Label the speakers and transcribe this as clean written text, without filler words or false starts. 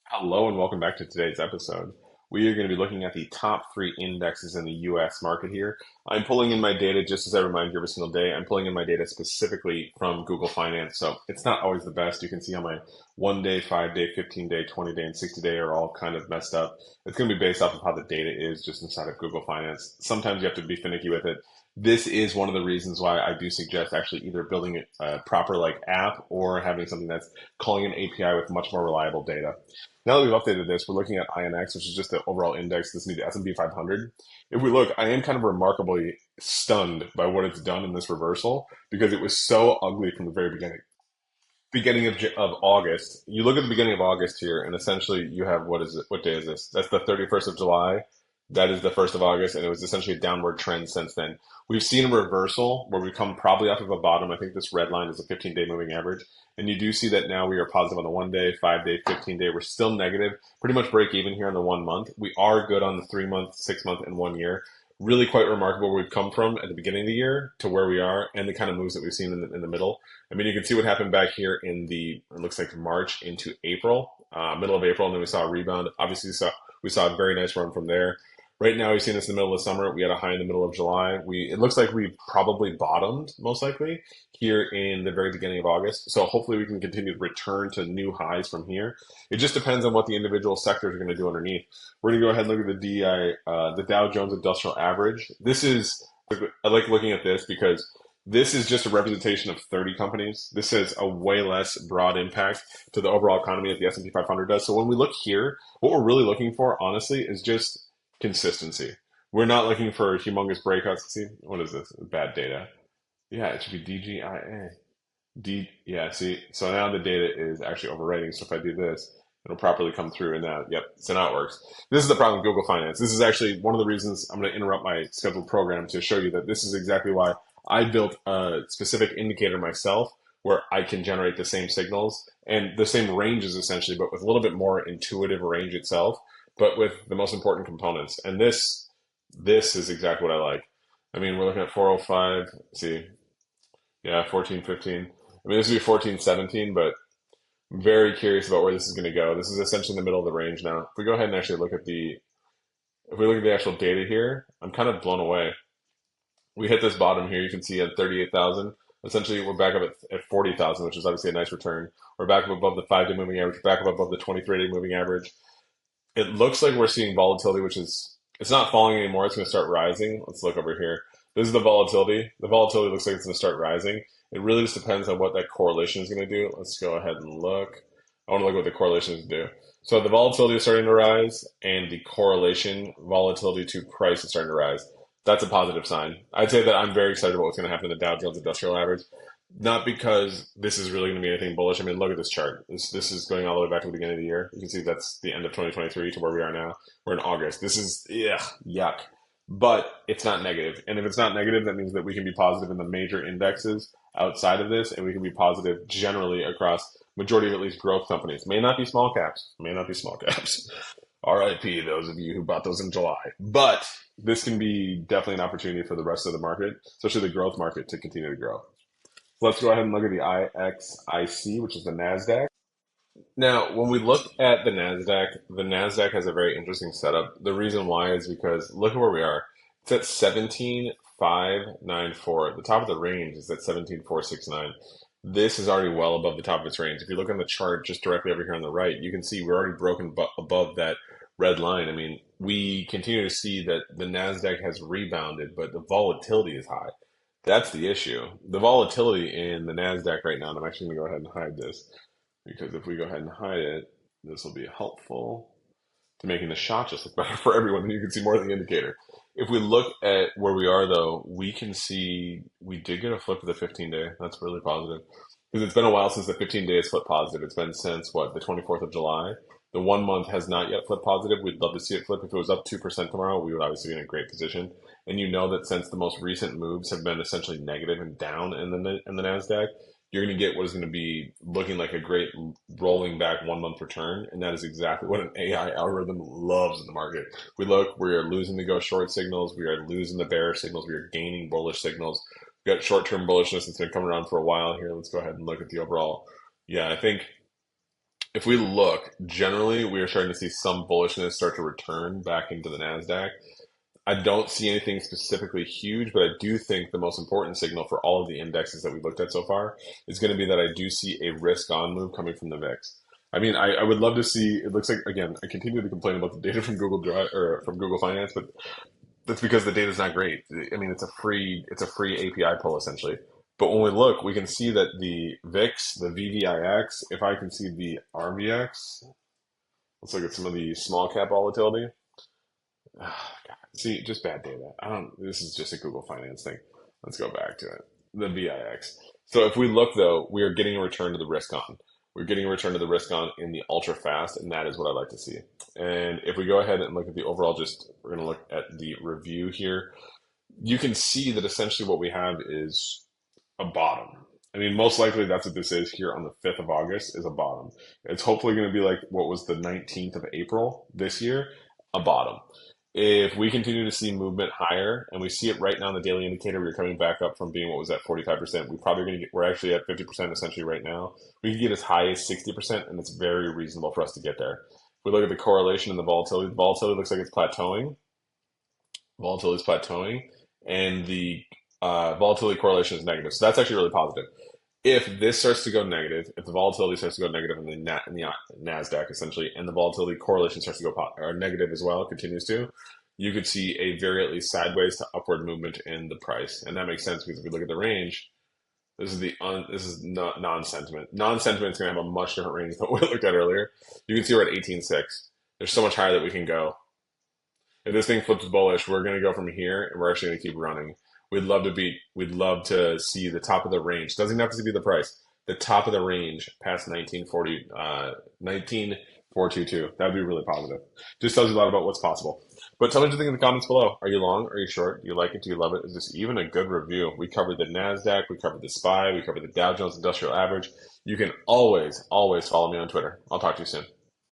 Speaker 1: Hello and welcome back to today's episode. We are going to be looking at the top three indexes in the US market here. I'm pulling in my data just as I remind you every single day. I'm pulling in my data specifically from Google Finance, so it's not always the best. You can see how my 1 day, 5 day, 15 day, 20 day, and 60 day are all kind of messed up. It's going to be based off of how the data is just inside of Google Finance. Sometimes you have to be finicky with it. This is one of the reasons why I do suggest actually either building a proper like app or having something that's calling an API with much more reliable data. Now that we've updated this, we're looking at INX, which is just the overall index. This is the S&P 500. If we look, I am kind of remarkably stunned by what it's done in this reversal because it was so ugly from the very beginning. Beginning of August. You look at the beginning of August here, and essentially you have what is it? What day is this? That's the 31st of July. That is the 1st of August, and it was essentially a downward trend since then. We've seen a reversal where we've come probably off of a bottom. I think this red line is a 15-day moving average. And you do see that now we are positive on the 1 day, 5 day, 15 day. We're still negative, pretty much break even here on the 1 month. We are good on the 3 month, 6 month, and 1 year. Really quite remarkable where we've come from at the beginning of the year to where we are and the kind of moves that we've seen in the middle. I mean, you can see what happened back here in it looks like March into April, middle of April, and then we saw a rebound. Obviously, we saw a very nice run from there. Right now, we've seen this in the middle of the summer. We had a high in the middle of July. It looks like we've probably bottomed, most likely, here in the very beginning of August. So hopefully we can continue to return to new highs from here. It just depends on what the individual sectors are going to do underneath. We're going to go ahead and look at the Dow Jones Industrial Average. I like looking at this because this is just a representation of 30 companies. This has a way less broad impact to the overall economy that the S&P 500 does. So when we look here, what we're really looking for, honestly, is just consistency. We're not looking for humongous breakouts. See, what is this? Bad data. Yeah, it should be DJIA. Yeah, see, so now the data is actually overwriting. So if I do this, it'll properly come through. And now, yep, so now it works. This is the problem with Google Finance. This is actually one of the reasons I'm going to interrupt my scheduled program to show you that this is exactly why I built a specific indicator myself where I can generate the same signals and the same ranges essentially, but with a little bit more intuitive range itself, but with the most important components. And this is exactly what I like. I mean, we're looking at 405. See, yeah, 14, 15. I mean, this would be 14, 17, but I'm very curious about where this is going to go. This is essentially in the middle of the range now. If we go ahead and actually if we look at the actual data here, I'm kind of blown away. We hit this bottom here. You can see at 38,000. Essentially, we're back up at 40,000, which is obviously a nice return. We're back up above the 5 day moving average, back up above the 23 day moving average. It looks like we're seeing volatility, it's not falling anymore. It's going to start rising. Let's look over here. This is the volatility. The volatility looks like it's going to start rising. It really just depends on what that correlation is going to do. Let's go ahead and look. I want to look at what the correlation is do. So the volatility is starting to rise, and the correlation volatility to price is starting to rise. That's a positive sign. I'd say that I'm very excited about what's going to happen in the Dow Jones Industrial Average. Not because this is really going to be anything bullish. I mean, look at this chart. This is going all the way back to the beginning of the year. You can see that's the end of 2023 to where we are now. We're in August. This is yuck. But it's not negative. And if it's not negative, that means that we can be positive in the major indexes outside of this, and we can be positive generally across majority of at least growth companies. May not be small caps. May not be small caps. RIP, those of you who bought those in July. But this can be definitely an opportunity for the rest of the market, especially the growth market, to continue to grow. Let's go ahead and look at the IXIC, which is the NASDAQ. Now, when we look at the NASDAQ has a very interesting setup. The reason why is because look at where we are. It's at 17,594. The top of the range is at 17,469. This is already well above the top of its range. If you look on the chart just directly over here on the right, you can see we're already broken above that red line. I mean, we continue to see that the NASDAQ has rebounded, but the volatility is high. That's the issue. The volatility in the NASDAQ right now, and I'm actually going to go ahead and hide this because if we go ahead and hide it, this will be helpful to making the shot just look better for everyone, and you can see more than the indicator. If we look at where we are, though, we can see we did get a flip of the 15-day. That's really positive because it's been a while since the 15-day has flipped positive. It's been since, the 24th of July. The 1 month has not yet flipped positive. We'd love to see it flip. If it was up 2% tomorrow, we would obviously be in a great position. And you know that since the most recent moves have been essentially negative and down in the NASDAQ, you're going to get what is going to be looking like a great rolling back 1 month return. And that is exactly what an AI algorithm loves in the market. We are losing the go short signals. We are losing the bearish signals. We are gaining bullish signals. We got short-term bullishness that's been coming around for a while here. Let's go ahead and look at the overall. Yeah, I think if we look, generally, we are starting to see some bullishness start to return back into the NASDAQ. I don't see anything specifically huge, but I do think the most important signal for all of the indexes that we've looked at so far is going to be that I do see a risk on move coming from the VIX. I mean, I would love to see, it looks like, again, I continue to complain about the data from Google Drive or from Google Finance, but that's because the data is not great. I mean, it's a free API pull essentially. But when we look, we can see that the VIX, the VVIX, if I can see the RVX, let's look at some of the small cap volatility. Oh, God. See, just bad data. This is just a Google Finance thing. Let's go back to it. The VIX. So if we look though, we are getting a return to the risk on. We're getting a return to the risk on in the ultra fast, and that is what I like to see. And if we go ahead and look at the overall, we're going to look at the review here. You can see that essentially what we have is a bottom. I mean, most likely that's what this is here on the 5th of August is a bottom. It's hopefully going to be like what was the 19th of April this year, a bottom. If we continue to see movement higher, and we see it right now in the daily indicator, we're coming back up from being what was at 45%. We're actually at 50% essentially right now. We can get as high as 60%, and it's very reasonable for us to get there. If we look at the correlation and the volatility looks like it's plateauing. Volatility is plateauing, and the volatility correlation is negative. So that's actually really positive. If this starts to go negative, if the volatility starts to go negative in the NASDAQ essentially, and the volatility correlation starts to go negative as well, it continues to, you could see a very at least sideways to upward movement in the price. And that makes sense because if we look at the range, this is not non-sentiment. Non-sentiment is going to have a much different range than what we looked at earlier. You can see we're at 18.6. There's so much higher that we can go. If this thing flips bullish, we're going to go from here and we're actually going to keep running. We'd love to see the top of the range. Doesn't have to be the price. The top of the range past 19,422. That'd be really positive. Just tells you a lot about what's possible. But tell me what you think in the comments below. Are you long? Are you short? Do you like it? Do you love it? Is this even a good review? We covered the NASDAQ. We covered the SPY. We covered the Dow Jones Industrial Average. You can always follow me on Twitter. I'll talk to you soon.